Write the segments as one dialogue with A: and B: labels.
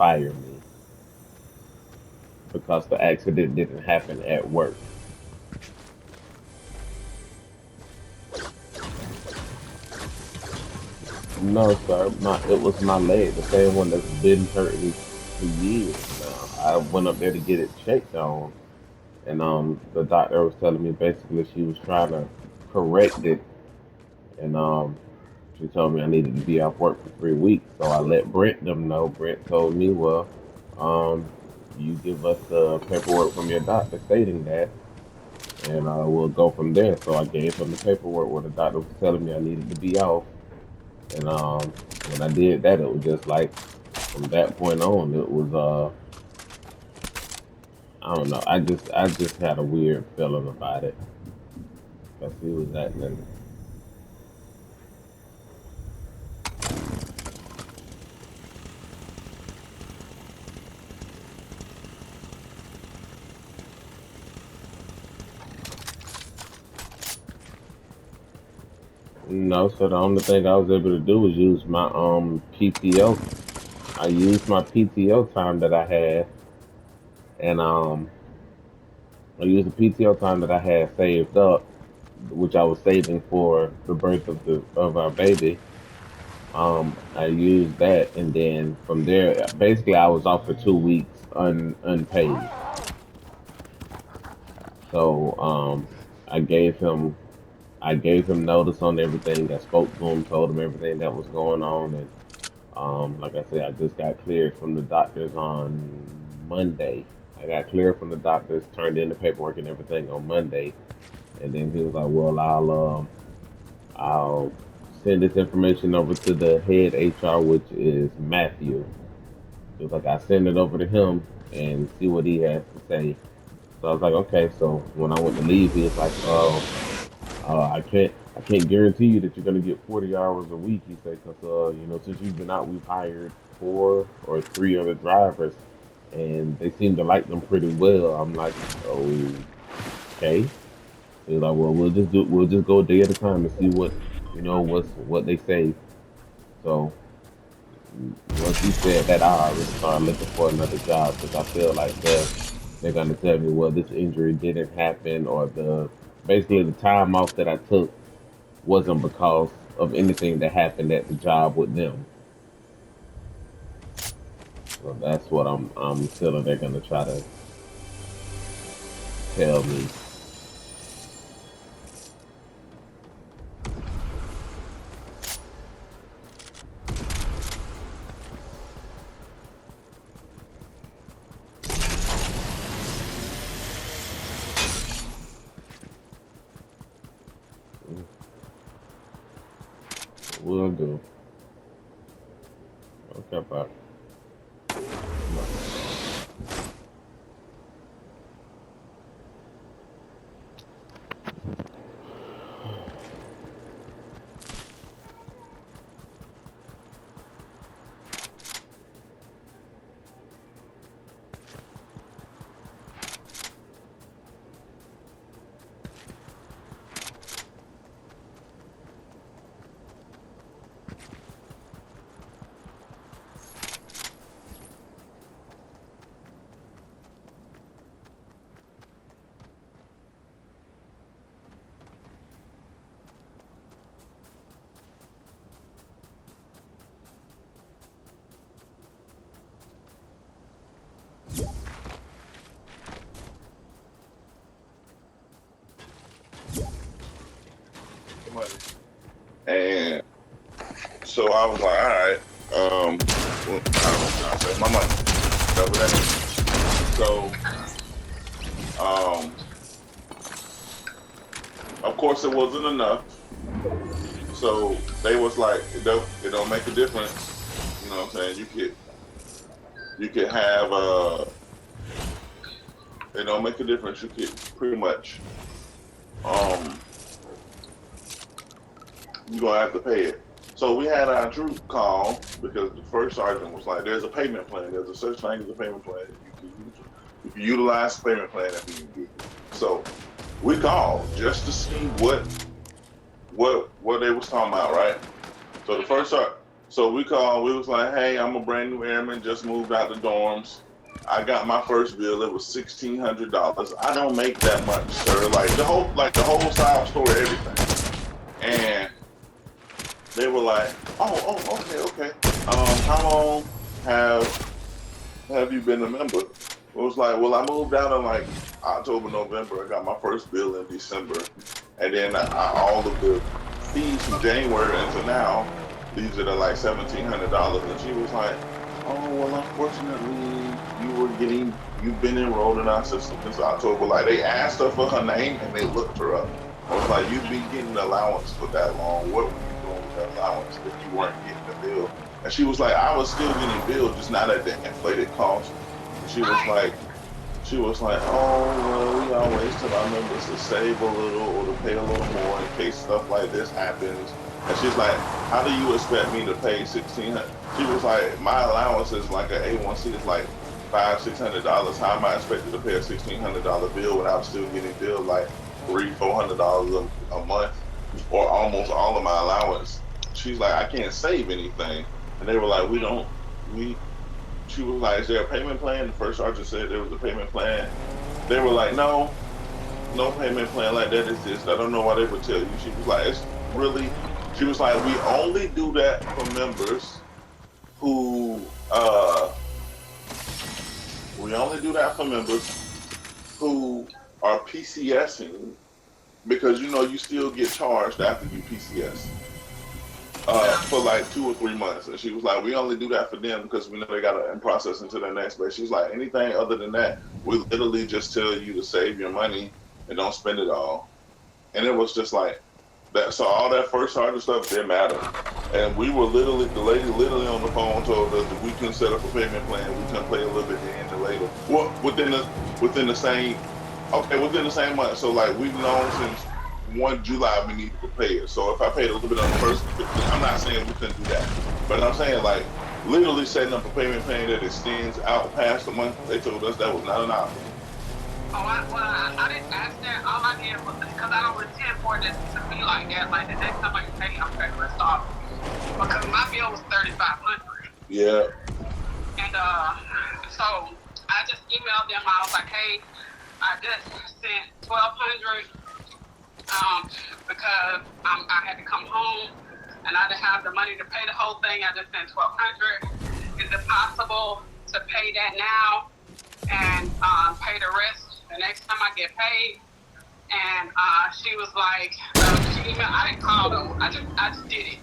A: fire me because the accident didn't happen at work. No, sir. It was my leg, the same one that's been hurting for years now. I went up there to get it checked on, and the doctor was telling me basically she was trying to correct it, and she told me I needed to be off work for 3 weeks. So I let Brent them know. Brent told me, well, um, you give us the paperwork from your doctor stating that, and we'll go from there. So I gave him the paperwork where the doctor was telling me I needed to be off. And when I did that, it was just like from that point on, it was I don't know. I just had a weird feeling about it because he was acting. No, so the only thing I was able to do was use my PTO. I used my PTO time that I had, and I used the PTO time that I had saved up, which I was saving for the birth of our baby. I used that, and then from there, basically, I was off for 2 weeks unpaid. So I gave him I gave him notice on everything. I spoke to him, told him everything that was going on, and like I said, I just got cleared from the doctors on Monday. I got cleared from the doctors, turned in the paperwork and everything on Monday, and then he was like, "Well, I'll send this information over to the head HR, which is Matthew." He was like, "I send it over to him and see what he has to say." So I was like, "Okay." So when I went to leave, he was like, "Oh, I can't guarantee you that you're gonna get 40 hours a week." He said, "Cause since you've been out, we've hired four or three other drivers, and they seem to like them pretty well." I'm like, "Okay." He's like, "Well, we'll just go a day at a time and see what they say." So once he said that, I already started looking for another job because I feel like they're gonna tell me, well, this injury didn't happen, or the basically the time off that I took wasn't because of anything that happened at the job with them. So that's what I'm feeling they're gonna try to tell me. We'll do. Okay, bye. Bye.
B: money. And so I was like, all right, well, I save my money. Cover that. So, um, of course, it wasn't enough. So they was like, it don't make a difference. You know what I'm saying? You could have it don't make a difference. You could pretty much um you're gonna have to pay it. So we had our troop call because the first sergeant was like, "There's a payment plan. There's a such thing as a payment plan. You can utilize the payment plan if you need it." So we called just to see what they was talking about, right? So the first sergeant. So we called. We was like, "Hey, I'm a brand new airman. Just moved out the dorms. I got my first bill. It was $1,600. I don't make that much, sir. Like the whole side story, everything." And they were like, "Oh, okay, okay. How long have have you been a member?" It was like, "Well, I moved out in like October, November. I got my first bill in December, and then all of the fees from January until now leaves it at like $1,700." And she was like, "Oh, well, unfortunately, you've been enrolled in our system since October." Like they asked her for her name and they looked her up. I was like, "You've been getting the allowance for that long. What were you doing with that allowance if you weren't getting the bill?" And she was like, "I was still getting billed, just not at the inflated cost." And
C: Right.
B: she was like, "Oh, well, we always tell our members to save a little or to pay a little more in case stuff like this happens." And she's like, "How do you expect me to pay 1,600?" She was like, "My allowance is like an A1C is like $500-600. How am I expected to pay a $1,600 bill when I'm still getting billed like $300-400 a month or almost all of my allowance?" She's like, "I can't save anything." And they were like, "We don't we." She was like, "Is there a payment plan?" The first sergeant said there was a payment plan. They were like, "No, no payment plan like that exists. I don't know why they would tell you." She was like, "It's really," she was like, "We only do that for members who, we only do that for members who are PCSing because you still get charged after you PCS for like 2 or 3 months." And she was like, "We only do that for them because we know they got to process into their next base." She was like, "Anything other than that, we literally just tell you to save your money and don't spend it all." And it was just like that. So all that first sergeant stuff didn't matter. And we were literally, the lady literally on the phone told us that we couldn't set up a payment plan. We couldn't pay a little bit then and later. Well, within the same, okay, within the same month. So like we've known since 1 July we needed to pay it. So if I paid a little bit on the first, I'm not saying we couldn't do that, but I'm saying like literally setting up a payment plan that extends out past the month. They told us that was not an option.
C: I didn't ask that. All I did was because I don't intend for it to be like that. Like the next time I pay, I'm paying the rest off. Because my bill was $3,500.
B: Yeah.
C: And so I just emailed them. I was like, "Hey, I just sent 1,200 because I had to come home and I didn't have the money to pay the whole thing. I just sent 1,200. Is it possible to pay that now and pay the rest the next time I get paid?" And she was like, she emailed. I didn't call them. I just did it.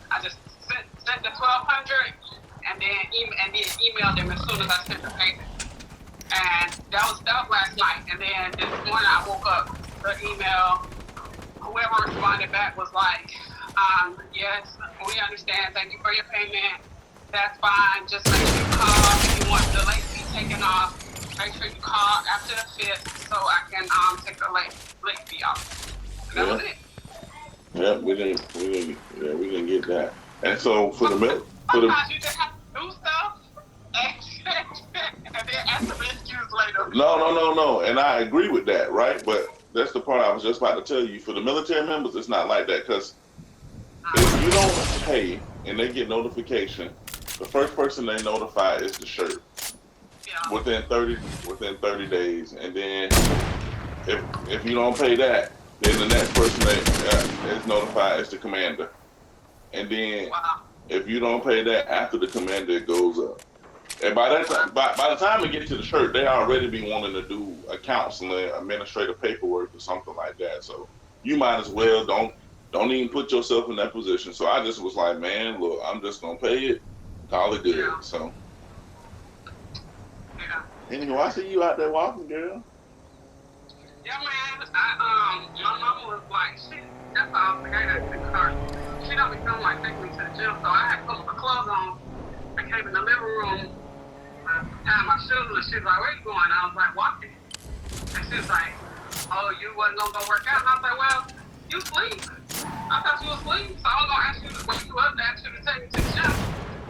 C: I just sent the 1,200 and then emailed them as soon as I sent the payment. And that was last night. And then this morning I woke up, the email, whoever responded back was like, "Yes, we understand. Thank you for your payment. That's fine. Just make sure you call if you want the late fee taken off. Make sure you call after the 5th so I can take the late fee off." And that
B: Yeah.
C: was it.
B: Yeah, we didn't get that. And so for the
C: Sometimes you just have to do stuff and then ask them excuse later.
B: no, and I agree with that, right? But that's the part I was just about to tell you. For the military members, it's not like that because if you don't pay and they get notification, the first person they notify is the shirt
C: Yeah.
B: within 30 days, and then if you don't pay that, then the next person that is notified is the commander, and then
C: Wow.
B: if you don't pay that after the commander, it goes up. And by that time, by the time it gets to the shirt, they already be wanting to do a counseling, administrative paperwork, or something like that. So you might as well don't even put yourself in that position. So I just was like, man, look, I'm just gonna pay it, call it good.
C: Yeah.
B: So
C: Yeah.
B: anyway, I see you out there walking, girl.
C: Yeah, man. My mama was like, shit. That's all. Like, I got in the car. She don't be feeling like taking me to the gym, so I had to put my clothes on. I came in the living room, tied my shoes, and she was like, "Where you going?" I was like, "Walking." And she was like, "Oh, you wasn't gonna go work out?" And I was like, "Well, you sleep. I thought you was asleep, so I was gonna ask you to wake you up to ask you to take me to the gym."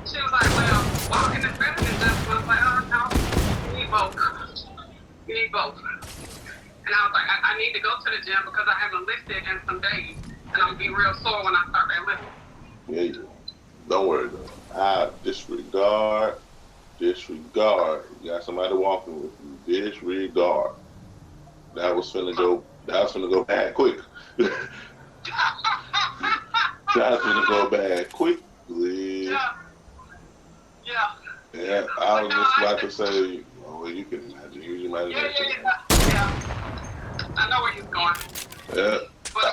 C: She was like, "Well, walking is better than just." I was like, "Oh no, you need both. You need both." And I was like, I need to go to the gym because I haven't lifted in some days. And I'm going to be real sore when I start that lifting.
B: Yeah, Don't worry though. I disregard. Disregard. You got somebody walking with you. Disregard. That was finna go bad quick. That's gonna go bad quickly.
C: Yeah. Yeah.
B: Yeah, I was just about to say, oh, well, you can imagine, use your imagination.
C: Yeah. I know where he's going.
B: Yeah.
C: But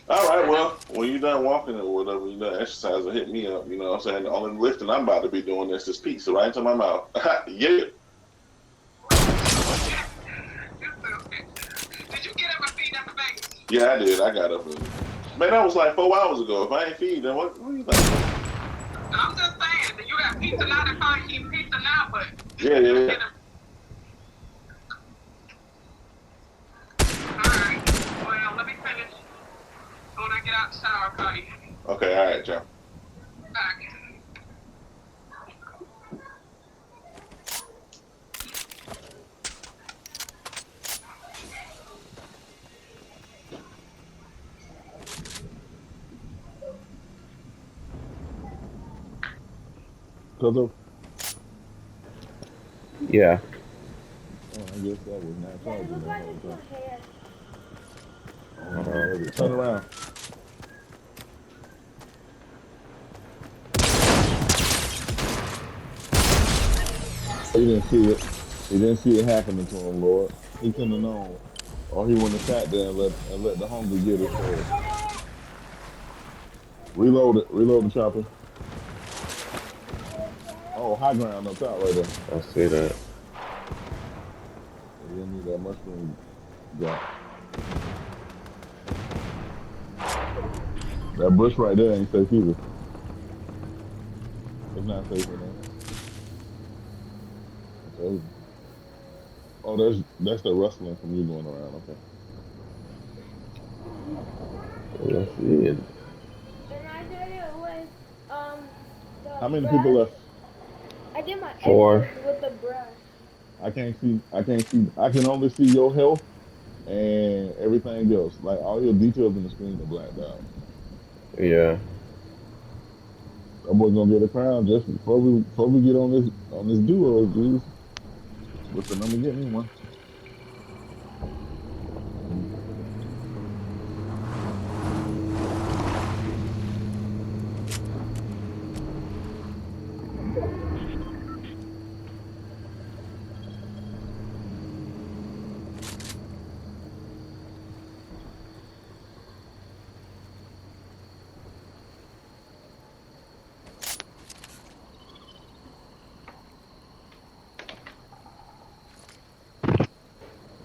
B: All right, well, when you're done walking or whatever, you done exercising, hit me up. You know what I'm saying? The only lifting I'm about to be doing is this pizza right into my mouth. Yeah.
C: did you get up and feed them the babies?
B: Yeah, I did. I got up. Man, that was like 4 hours ago. If I ain't feed them, what do you think?
C: I'm just saying that you got pizza now. They probably eat pizza now, but
B: Yeah.
C: All right. Well, let me finish. When I get out the shower, I'll call you.
B: Okay, all right, y'all.
C: Back.
D: Cause of
A: Yeah.
D: I guess that was not charging.
E: Look like it's your hair.
D: Turn around. He didn't see it. He didn't see it happening to him, Lord. He couldn't have known. Or he wouldn't have sat there and let the hungry get it for us. Reload it. Reload the chopper. Oh, high ground up top right there.
A: I see that.
D: You didn't need that mushroom drop. That bush right there ain't safe either. It's not safe enough. Okay. Oh, that's the rustling from you going around. Okay.
A: Let's see it.
E: And I did it with the
D: How many
E: brush.
D: people left?
E: I did my
A: 4.
E: edges with the brush.
D: I can't see. I can't see. I can only see your health and everything else. Like all your details in the screen are blacked out.
A: Yeah.
D: That boy gonna get a crown just before we get on this duo, dude. What's the number? Get me one.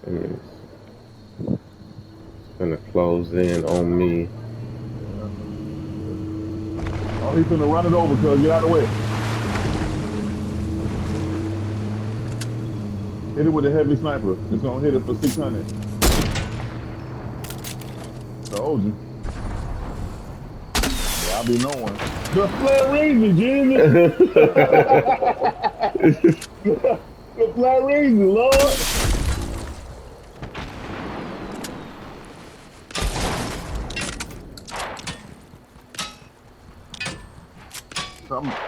A: And it's gonna close in on me.
D: Oh, he's gonna run it over, cuz get out of the way. Hit it with a heavy sniper. It's gonna hit it for 600. Told you. Yeah, I'll be knowing. The flat reason, Jimmy. The flat reason, Lord.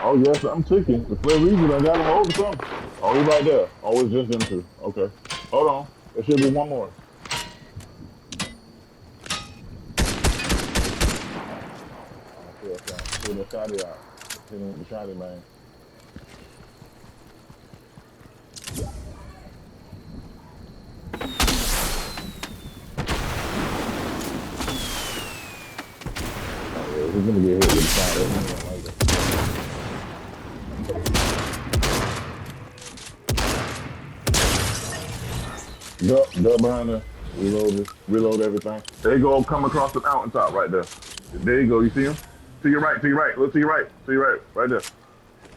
D: Oh yes, I'm ticking. The flat reason I got him over something. Oh, he's right there. Oh, it's just them two. Okay. Hold on. There should be one more. Pull the shotty out. Hit him with the shotty, man. Oh, yeah, he's gonna get hit with the shotty. Duck behind her. Reload it. Reload everything. There you go. Come across the mountaintop right there. There you go. You see him? To your right. To your right. Look to your right. To your right. Right there.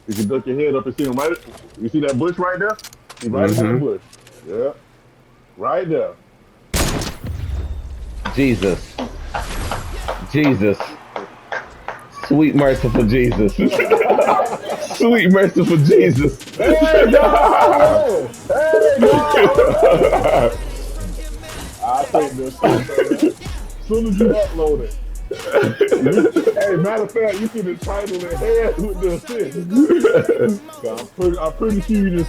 D: You can duck your head up and see him right. You see that bush right there? He's right behind the bush. Yeah. Right there.
A: Jesus. Jesus. Sweet merciful Jesus. Sweet merciful Jesus.
D: Hey, God! Hey, God! I take this. As soon as you upload it. Hey, matter of fact, you see the title in head with the assist. I'm pretty sure you didn't